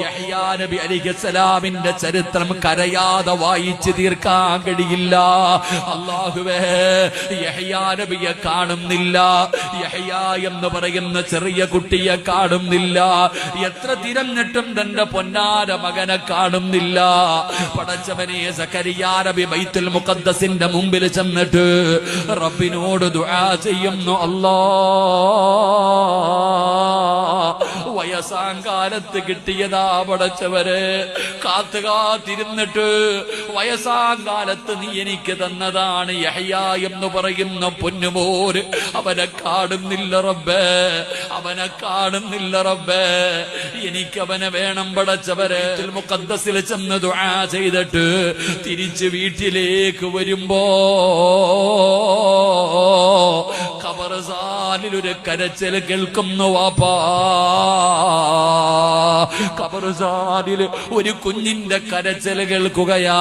യഹ്യാ നബി അലൈഹിസ്സലാമിന്റെ ചരിത്രം കരയാതെ വായിച്ചു തീർക്കാൻ കഴിയില്ല. അല്ലാഹുവേ, യഹ്യാ നബിയെ കാണുന്നില്ല, യഹ്യാ എന്ന് പറയുന്ന ചെറിയ കുട്ടിയെ കാണുന്നില്ല. എത്ര തിരഞ്ഞിട്ടും തന്റെ പൊന്നാര മകനെ കാണുന്നില്ല. പടച്ചവനെ, സക്കരിയാ നബി ബൈത്തുൽ മുഖദ്ദസിന്റെ മുമ്പിൽ ചെന്നിട്ട് റബ്ബിനോട് ദുആ ചെയ്യുന്നു. വയസ്സാങ്കാലത്ത് കിട്ടിയതാ പടച്ചവരെ, കാത്തുകാത്തിരുന്നിട്ട് വയസ്സാങ്കാലത്ത് നീ എനിക്ക് തന്നതാണ് യഹ്യാ എന്ന് പറയുന്ന പൊന്നുമോര്. അവനെ കാണുന്നില്ല റബ്ബേ, അവനെ കാണുന്നില്ല റബ്ബേ, എനിക്കവനെ വേണം പടച്ചവരെ. മുഖദ്ദസിൽ ചെന്ന് ദുആ ചെയ്തിട്ട് തിരിച്ച് വീട്ടിലേക്ക് വരുമ്പോ ഖബർസ്ഥാനിലൊരു കരച്ചിൽ കേൾക്കുന്നു. വാപ്പാ, ഖബർസ്ഥാനിൽ ഒരു കുഞ്ഞിന്റെ കരച്ചിൽ കേൾക്കുകയാ.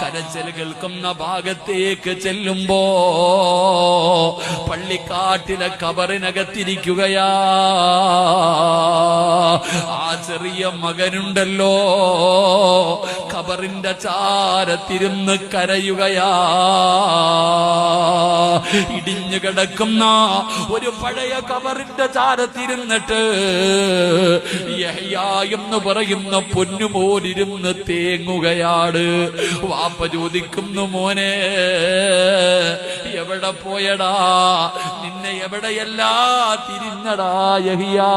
കരച്ചിൽ കേൾക്കുന്ന ഭാഗത്തേക്ക് ചെല്ലുമ്പോ പള്ളിക്കാട്ടിലെ ഖബറിനകത്തിരിക്കുകയാ ആ ചെറിയ മകനുണ്ടല്ലോ, ഖബറിന്റെ ചാരത്തിരുന്ന് കരയുകയാ. ഇടിഞ്ഞു കിടക്കുന്ന ഒരു പഴയ ഖബറിന്റെ ചാരത്തിരുന്നിട്ട് യഹ്യാ എന്ന് പറയുന്ന പൊന്നുമോനിരുന്ന് തേങ്ങുകയാണ്. വാപ്പ ചോദിക്കുന്നു, മോനെ എവിടെ പോയടാ, നിന്നെ എവിടെയല്ലാ തിരിഞ്ഞടാ യഹ്യാ,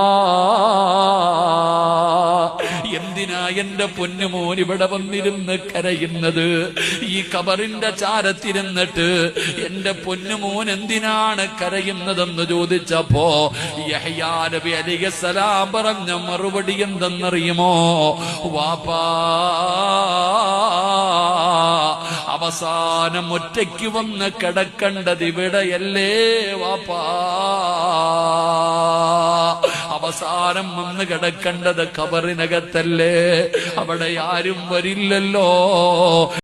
എന്തിനാ എന്റെ പൊന്നുമോൻ ഇവിടെ വന്നിരുന്ന് കരയുന്നത്? ഈ ഖബറിന്റെ ചാരത്തിരുന്നിട്ട് എന്റെ പൊന്നുമോൻ എന്തിനാണ് കരയുന്നതെന്ന് ചോദിച്ചപ്പോ യഹ്യാ നബി അലൈഹിസ്സലാം പറഞ്ഞ മറുപടി എന്തെന്നറിയുമോ? വാപ്പാ, അവസാനം ഒറ്റയ്ക്ക് വന്ന് കിടക്കേണ്ടത് ഇവിടെയല്ലേ വാപ്പാ, അവസാനം വന്ന് കിടക്കേണ്ടത് ഖബറിനകത്തല്ലേ, അവിടെ ആരും വരില്ലല്ലോ.